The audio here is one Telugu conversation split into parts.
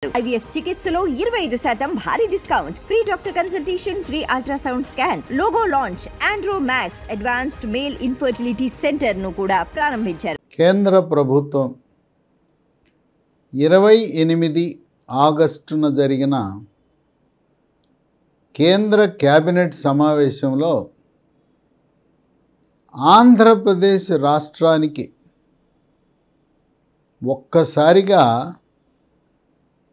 IVF చికిత్సలో 25% భారీ discount, free doctor consultation, free ultrasound scan, logo launch, Andro max advanced male infertility centre ను కూడా ప్రారంభించారు. కేంద్ర ప్రభుత్వం 28 ఆగస్టున జరిగిన కేంద్ర కేబినెట్ సమావేశంలో ఆంధ్రప్రదేశ్ రాష్ట్రానికి ఒక్కసారిగా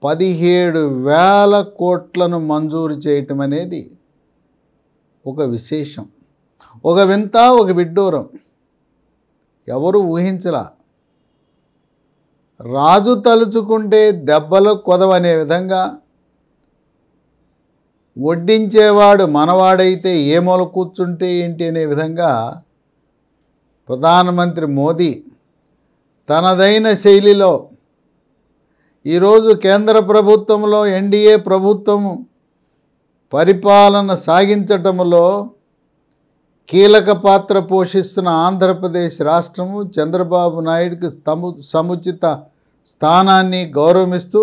17,000 కోట్లను మంజూరు చేయటం అనేది ఒక విశేషం, ఒక వింత, ఒక విడ్డూరం. ఎవరు ఊహించలా. రాజు తలుచుకుంటే దెబ్బలు కొదవనే విధంగా వడ్డించేవాడు మనవాడైతే ఏ మూల కూర్చుంటే ఏంటి అనే విధంగా ప్రధానమంత్రి మోదీ తనదైన శైలిలో ఈరోజు కేంద్ర ప్రభుత్వంలో ఎన్డీఏ ప్రభుత్వం పరిపాలన సాగించటంలో కీలక పాత్ర పోషిస్తున్న ఆంధ్రప్రదేశ్ రాష్ట్రము చంద్రబాబు నాయుడుకి సముచిత స్థానాన్ని గౌరవిస్తూ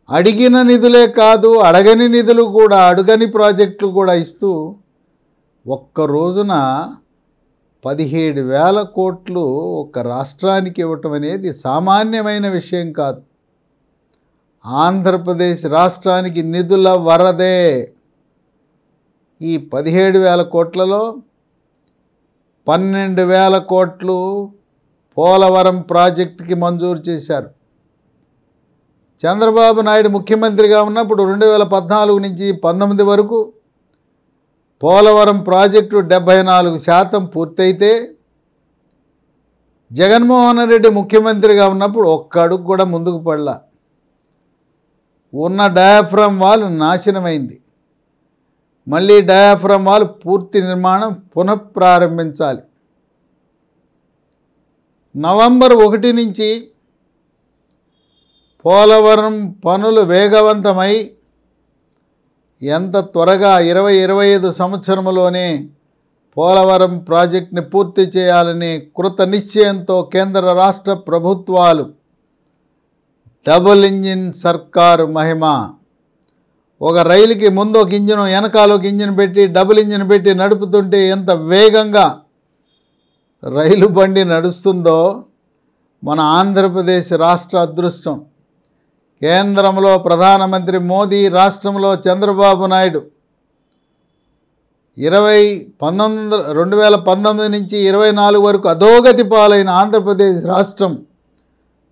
అడిగిన నిధులే కాదు, అడగని నిధులు కూడా, అడుగని ప్రాజెక్టులు కూడా ఇస్తూ ఒక్క రోజున 17,000 కోట్లు ఒక రాష్ట్రానికి ఇవ్వటం అనేది సామాన్యమైన విషయం కాదు. ఆంధ్రప్రదేశ్ రాష్ట్రానికి నిధుల వరదే. ఈ 17,000 కోట్లలో 12,000 కోట్లు పోలవరం ప్రాజెక్టుకి మంజూరు చేశారు. చంద్రబాబు నాయుడు ముఖ్యమంత్రిగా ఉన్నప్పుడు 2014 నుంచి 2019 వరకు పోలవరం ప్రాజెక్టు 74% పూర్తయితే, జగన్మోహన్ రెడ్డి ముఖ్యమంత్రిగా ఉన్నప్పుడు ఒక్క అడుగు కూడా ముందుకు పడలా. ఉన్న డయాఫ్రమ్ వాల్ నాశనమైంది. మళ్ళీ డయాఫ్రమ్ వాల్ పూర్తి నిర్మాణం పునఃప్రారంభించాలి. నవంబర్ 1 నుంచి పోలవరం పనులు వేగవంతమై ఎంత త్వరగా 2025 సంవత్సరంలోనే పోలవరం ప్రాజెక్టుని పూర్తి చేయాలని కృత నిశ్చయంతో కేంద్ర రాష్ట్ర ప్రభుత్వాలు డబుల్ ఇంజిన్ సర్కారు మహిమ. ఒక రైలుకి ముందు ఒక ఇంజిన్, వెనకాల ఒక ఇంజిన్ పెట్టి, డబుల్ ఇంజిన్ పెట్టి నడుపుతుంటే ఎంత వేగంగా రైలు బండి నడుస్తుందో మన ఆంధ్రప్రదేశ్ రాష్ట్ర అదృష్టం. కేంద్రంలో ప్రధానమంత్రి మోదీ, రాష్ట్రంలో చంద్రబాబు నాయుడు 2019 నుంచి 24 వరకు అధోగతి పాలైన ఆంధ్రప్రదేశ్ రాష్ట్రం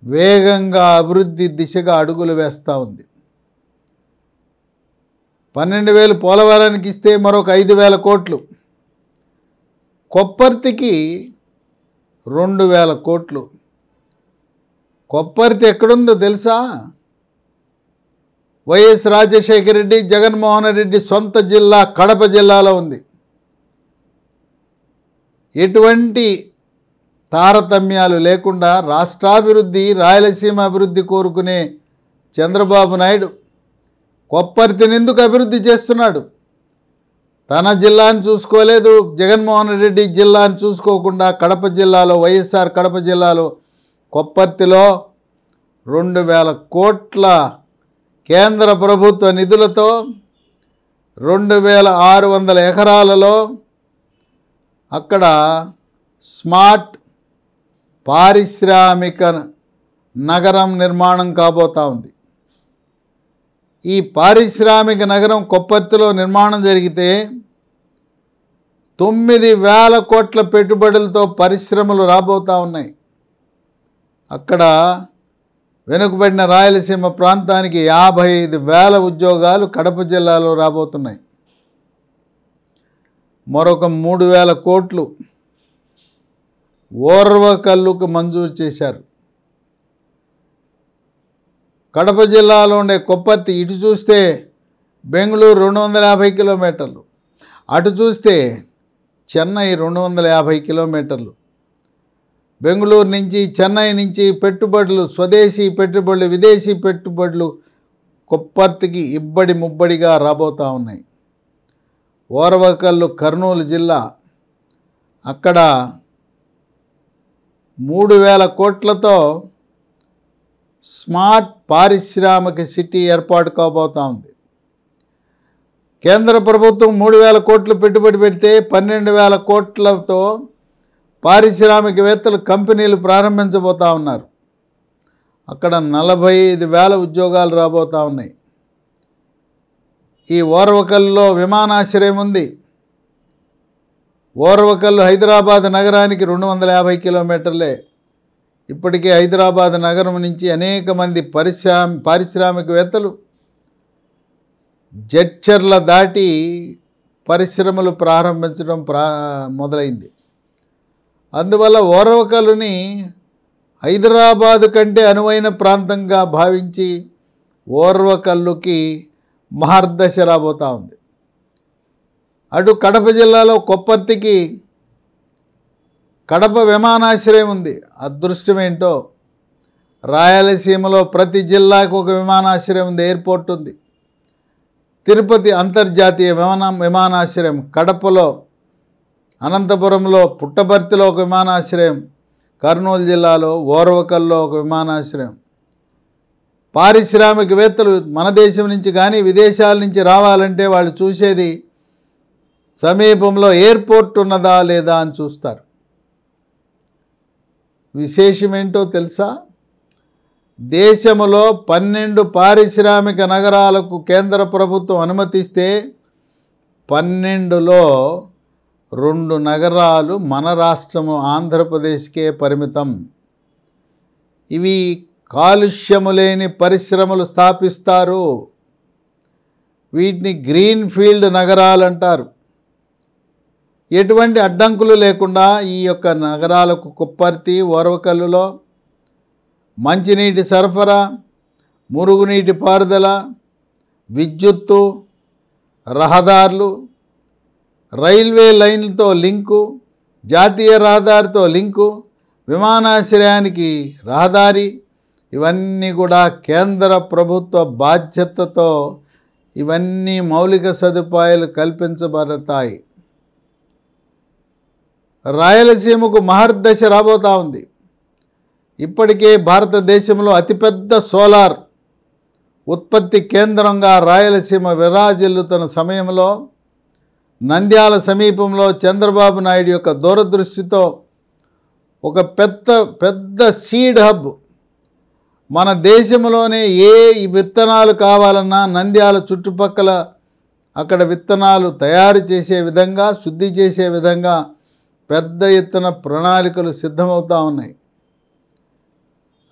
వేగంగా అభివృద్ధి దిశగా అడుగులు వేస్తూ ఉంది. 12,000 పోలవరానికి ఇస్తే మరొక 5,000 కోట్లు, కొప్పర్తికి 2,000 కోట్లు. కొప్పర్తి ఎక్కడుందో తెలుసా? వైఎస్ రాజశేఖర రెడ్డి, జగన్మోహన్ రెడ్డి సొంత జిల్లా కడప జిల్లాలో ఉంది. ఎటువంటి తారతమ్యాలు లేకుండా రాష్ట్రాభివృద్ధి, రాయలసీమ అభివృద్ధి కోరుకునే చంద్రబాబు నాయుడు కొప్పర్తిని ఎందుకు అభివృద్ధి చేస్తున్నాడు? తన జిల్లాను చూసుకోలేదు. జగన్మోహన్ రెడ్డి జిల్లాను చూసుకోకుండా కడప జిల్లాలో, వైఎస్ఆర్ కడప జిల్లాలో కొప్పర్తిలో 2,000 కోట్ల కేంద్ర ప్రభుత్వ నిధులతో 2,600 ఎకరాలలో అక్కడ స్మార్ట్ పారిశ్రామిక నగరం నిర్మాణం కాబోతా ఉంది. ఈ పారిశ్రామిక నగరం కొప్పర్తిలో నిర్మాణం జరిగితే 9,000 కోట్ల పెట్టుబడులతో పరిశ్రమలు రాబోతూ ఉన్నాయి. అక్కడ వెనుకబడిన రాయలసీమ ప్రాంతానికి 55,000 ఉద్యోగాలు కడప జిల్లాలో రాబోతున్నాయి. మరొక 3,000 కోట్లు ఓర్వకల్లుకు మంజూరు చేశారు. కడప జిల్లాలో ఉండే కొప్పర్తి ఇటు చూస్తే బెంగళూరు 250 కిలోమీటర్లు, అటు చూస్తే చెన్నై 250 కిలోమీటర్లు. బెంగళూరు నుంచి, చెన్నై నుంచి పెట్టుబడులు, స్వదేశీ పెట్టుబడులు, విదేశీ పెట్టుబడులు కొప్పర్తికి ఇబ్బడి ముబ్బడిగా రాబోతూ ఉన్నాయి. ఓర్వకల్లు కర్నూలు జిల్లా, అక్కడ 3,000 కోట్లతో స్మార్ట్ పారిశ్రామిక సిటీ ఏర్పాటు కాబోతా ఉంది. కేంద్ర ప్రభుత్వం 3,000 కోట్లు పెట్టుబడి పెడితే 12,000 కోట్లతో పారిశ్రామికవేత్తలు కంపెనీలు ప్రారంభించబోతా ఉన్నారు. అక్కడ 45,000 ఉద్యోగాలు రాబోతూ ఉన్నాయి. ఈ ఓర్వకల్లో విమానాశ్రయం ఉంది. ఓర్వకల్లు హైదరాబాద్ నగరానికి 250 కిలోమీటర్లే. ఇప్పటికే హైదరాబాద్ నగరం నుంచి అనేక మంది పారిశ్రామికవేత్తలు జడ్చర్ల దాటి పరిశ్రమలు ప్రారంభించడం మొదలైంది. అందువల్ల ఓర్వకల్లుని హైదరాబాదు కంటే అనువైన ప్రాంతంగా భావించి ఓర్వకల్లుకి మహర్దశ రాబోతూ ఉంది. అటు కడప జిల్లాలో కొప్పర్తికి కడప విమానాశ్రయం ఉంది. అదృష్టం ఏంటో రాయలసీమలో ప్రతి జిల్లాకు ఒక విమానాశ్రయం ఉంది, ఎయిర్పోర్ట్ ఉంది. తిరుపతి అంతర్జాతీయ విమానాశ్రయం, కడపలో, అనంతపురంలో పుట్టపర్తిలో ఒక విమానాశ్రయం, కర్నూలు జిల్లాలో ఓర్వకల్లో ఒక విమానాశ్రయం. పారిశ్రామికవేత్తలు మన దేశం నుంచి కానీ విదేశాల నుంచి రావాలంటే వాళ్ళు చూసేది సమీపంలో ఎయిర్పోర్ట్ ఉన్నదా లేదా అని చూస్తారు. విశేషమేంటో తెలుసా? దేశంలో 12 పారిశ్రామిక నగరాలకు కేంద్ర ప్రభుత్వం అనుమతిస్తే 12లో 2 నగరాలు మన రాష్ట్రము ఆంధ్రప్రదేశ్కే పరిమితం. ఇవి కాలుష్యము లేని పరిశ్రమలు స్థాపిస్తారు. వీటిని గ్రీన్ ఫీల్డ్ నగరాలు అంటారు. ఎటువంటి అడ్డంకులు లేకుండా ఈ యొక్క నగరాలకు కొప్పర్తి, ఓర్వకల్లులో మంచినీటి సరఫరా, మురుగునీటి పారుదల, విద్యుత్తు, రహదారులు, రైల్వే లైన్లతో లింకు, జాతీయ రహదారితో లింకు, విమానాశ్రయానికి రహదారి, ఇవన్నీ కూడా కేంద్ర ప్రభుత్వ బాధ్యతతో ఇవన్నీ మౌలిక సదుపాయాలు కల్పించబడతాయి. రాయలసీమకు మహర్దశ రాబోతూ ఉంది. ఇప్పటికే భారతదేశంలో అతిపెద్ద సోలార్ ఉత్పత్తి కేంద్రంగా రాయలసీమ విరాజిల్లుతున్న సమయంలో నంద్యాల సమీపంలో చంద్రబాబు నాయుడు యొక్క దూరదృష్టితో ఒక పెద్ద సీడ్ హబ్, మన దేశంలోనే ఏ విత్తనాలు కావాలన్నా నంద్యాల చుట్టుపక్కల అక్కడ విత్తనాలు తయారు చేసే విధంగా, శుద్ధి చేసే విధంగా పెద్ద ఎత్తున ప్రణాళికలు సిద్ధమవుతూ ఉన్నాయి.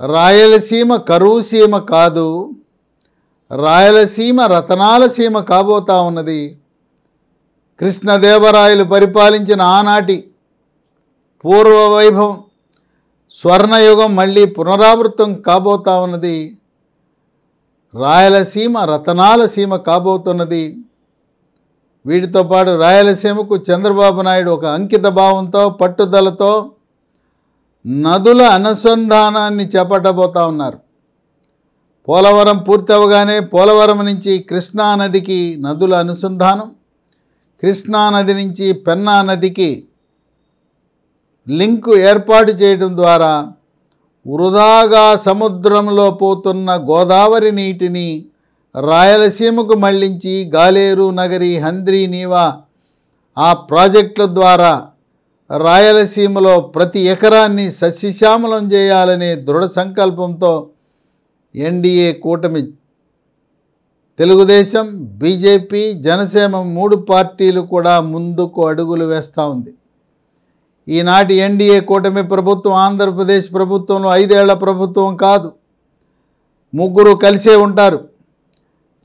రాయలసీమ కరువు సీమ కాదు, రాయలసీమ రతనాల సీమ కాబోతూ ఉన్నది. కృష్ణదేవరాయలు పరిపాలించిన ఆనాటి పూర్వ వైభవం, స్వర్ణయుగం మళ్ళీ పునరావృతం కాబోతూ ఉన్నది. రాయలసీమ రతనాల సీమ కాబోతున్నది. వీటితో పాటు రాయలసీమకు చంద్రబాబు నాయుడు ఒక అంకిత భావంతో, పట్టుదలతో నదుల అనుసంధానాన్ని చేపట్టబోతూ ఉన్నారు. పోలవరం పూర్తి అవగానే పోలవరం నుంచి కృష్ణానదికి నదుల అనుసంధానం, కృష్ణానది నుంచి పెన్నా నదికి లింకు ఏర్పాటు చేయడం ద్వారా వృధాగా సముద్రంలో పోతున్న గోదావరి నీటిని రాయలసీమకు మళ్లించి గాలేరు నగరి, హంద్రీ నీవా ఆ ప్రాజెక్టుల ద్వారా రాయలసీమలో ప్రతి ఎకరాన్ని సస్యశ్యామలం చేయాలనే దృఢ సంకల్పంతో ఎన్డీఏ కూటమి, తెలుగుదేశం, బీజేపీ, జనసేన 3 పార్టీలు కూడా ముందుకు అడుగులు వేస్తూ ఉంది. ఈనాటి ఎన్డీఏ కూటమి ప్రభుత్వం ఆంధ్రప్రదేశ్ ప్రభుత్వంలో 5 ఏళ్ల ప్రభుత్వం కాదు. 3 కలిసే ఉంటారు.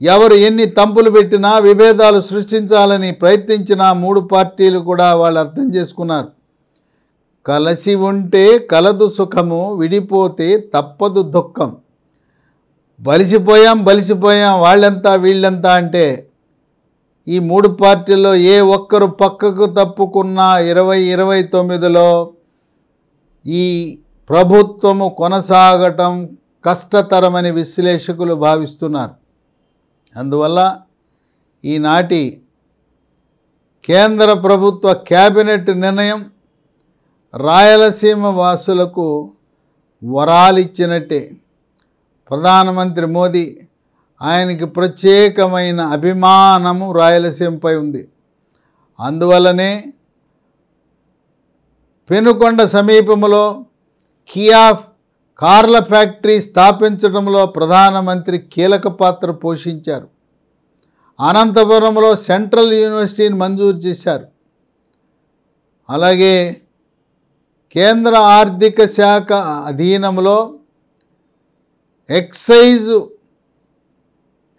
ఎవరు ఎన్ని తంపులు పెట్టినా, విభేదాలు సృష్టించాలని ప్రయత్నించినా 3 పార్టీలు కూడా వాళ్ళు అర్థం చేసుకున్నారు. కలిసి ఉంటే కలదు సుఖము, విడిపోతే తప్పదు దుఃఖం. బలిసిపోయాం వాళ్ళెంతా వీళ్ళెంతా అంటే ఈ 3 పార్టీల్లో ఏ ఒక్కరు పక్కకు తప్పుకున్నా 2029లో ఈ ప్రభుత్వము కొనసాగటం కష్టతరమని విశ్లేషకులు భావిస్తున్నారు. అందువల్ల ఈనాటి కేంద్ర ప్రభుత్వ కేబినెట్ నిర్ణయం రాయలసీమ వాసులకు వరాలిచ్చినట్టే. ప్రధానమంత్రి మోదీ ఆయనకి ప్రత్యేకమైన అభిమానము రాయలసీమపై ఉంది. అందువల్లనే పెనుకొండ సమీపంలో కియా కార్ల ఫ్యాక్టరీ స్థాపించడంలో ప్రధానమంత్రి కీలక పాత్ర పోషించారు. అనంతపురంలో సెంట్రల్ యూనివర్సిటీని మంజూరు చేశారు. అలాగే కేంద్ర ఆర్థిక శాఖ అధీనంలో ఎక్సైజ్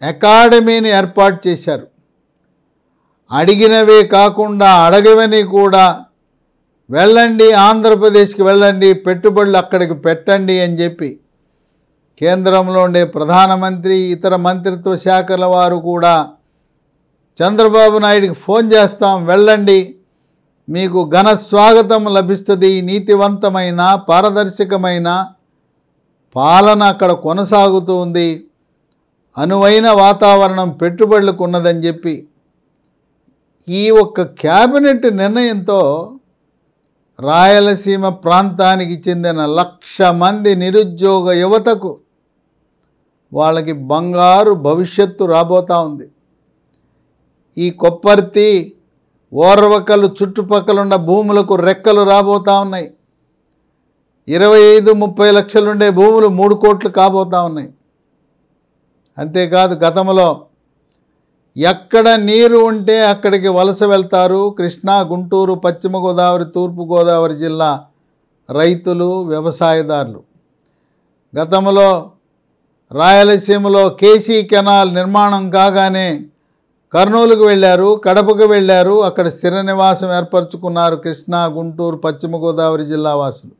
అకాడమీని ఏర్పాటు చేశారు. అడిగినవే కాకుండా అడగవని కూడా వెళ్ళండి, ఆంధ్రప్రదేశ్కి వెళ్ళండి, పెట్టుబడులు అక్కడికి పెట్టండి అని చెప్పి కేంద్రంలో ఉండే ప్రధానమంత్రి, ఇతర మంత్రిత్వ శాఖల వారు కూడా చంద్రబాబు నాయుడికి ఫోన్ చేస్తాం, వెళ్ళండి, మీకు ఘన స్వాగతం లభిస్తుంది, నీతివంతమైన పారదర్శకమైన పాలన అక్కడ కొనసాగుతూ ఉంది, అనువైన వాతావరణం పెట్టుబడులకు ఉన్నదని చెప్పి ఈ ఒక్క క్యాబినెట్ నిర్ణయంతో రాయలసీమ ప్రాంతానికి చెందిన 1,00,000 మంది నిరుద్యోగ యువతకు వాళ్ళకి బంగారు భవిష్యత్తు రాబోతూ ఉంది. ఈ కొప్పర్తి, ఓర్వకలు చుట్టుపక్కల ఉన్న భూములకు రెక్కలు రాబోతూ ఉన్నాయి. 25-30 లక్షలుండే భూములు 3 కోట్లు కాబోతూ ఉన్నాయి. అంతేకాదు గతంలో ఎక్కడ నీరు ఉంటే అక్కడికి వలస వెళ్తారు కృష్ణా, గుంటూరు, పశ్చిమ గోదావరి, తూర్పు గోదావరి జిల్లా రైతులు, వ్యవసాయదారులు. గతంలో రాయలసీమలో కేసీ కెనాల్ నిర్మాణం కాగానే కర్నూలుకు వెళ్ళారు, కడపకు వెళ్ళారు, అక్కడ స్థిర నివాసం ఏర్పరచుకున్నారు కృష్ణా, గుంటూరు, పశ్చిమ గోదావరి జిల్లా వాసులు.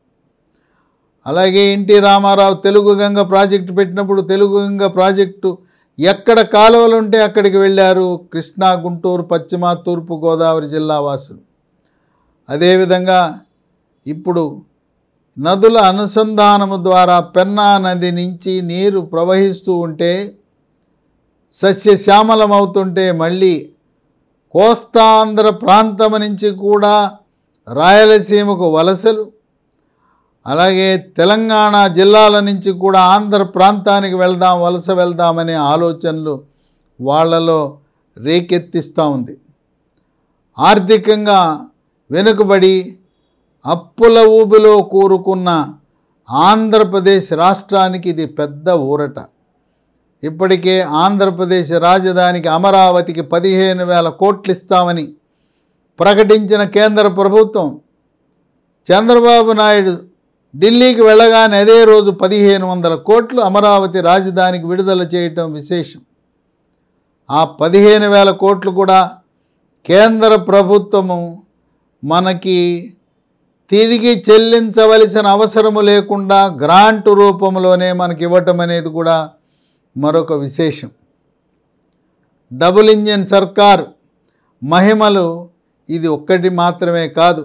అలాగే ఎన్టీ రామారావు తెలుగు గంగ ప్రాజెక్టు పెట్టినప్పుడు తెలుగు గంగ ప్రాజెక్టు ఎక్కడ కాలువలు ఉంటే అక్కడికి వెళ్ళారు కృష్ణా, గుంటూరు, పశ్చిమ, తూర్పు గోదావరి జిల్లా వాసులు. అదేవిధంగా ఇప్పుడు నదుల అనుసంధానము ద్వారా పెన్నా నది నుంచి నీరు ప్రవహిస్తూ ఉంటే, సస్యశ్యామలమవుతుంటే మళ్ళీ కోస్తాంధ్ర ప్రాంతం నుంచి కూడా రాయలసీమకు వలసలు, అలాగే తెలంగాణ జిల్లాల నుంచి కూడా ఆంధ్ర ప్రాంతానికి వెళ్దాం, వలస వెళ్దామనే ఆలోచనలు వాళ్ళలో రేకెత్తిస్తూ ఉంది. ఆర్థికంగా వెనుకబడి అప్పుల ఊబిలో కూరుకున్న ఆంధ్రప్రదేశ్ రాష్ట్రానికి ఇది పెద్ద ఊరట. ఇప్పటికే ఆంధ్రప్రదేశ్ రాజధానికి అమరావతికి 15,000 కోట్లు ఇస్తామని ప్రకటించిన కేంద్ర ప్రభుత్వం చంద్రబాబు నాయుడు ఢిల్లీకి వెళ్ళగానే అదే రోజు 1,500 కోట్లు అమరావతి రాజధానికి విడుదల చేయటం విశేషం. ఆ 15,000 కోట్లు కూడా కేంద్ర ప్రభుత్వము మనకి తిరిగి చెల్లించవలసిన అవసరము లేకుండా గ్రాంట్ రూపంలోనే మనకి ఇవ్వటం అనేది కూడా మరొక విశేషం. డబుల్ ఇంజిన్ సర్కార్ మహిమలు ఇది ఒక్కటి మాత్రమే కాదు,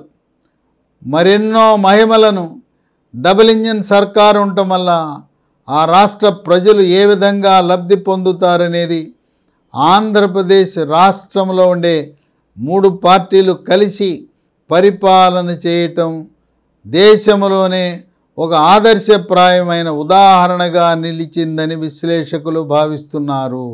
మరెన్నో మహిమలను డబుల్ ఇంజిన్ సర్కార్ ఉండటం వల్ల ఆ రాష్ట్ర ప్రజలు ఏ విధంగా లబ్ధి పొందుతారనేది ఆంధ్రప్రదేశ్ రాష్ట్రంలో ఉండే 3 పార్టీలు కలిసి పరిపాలన చేయటం దేశంలోనే ఒక ఆదర్శప్రాయమైన ఉదాహరణగా నిలిచిందని విశ్లేషకులు భావిస్తున్నారు.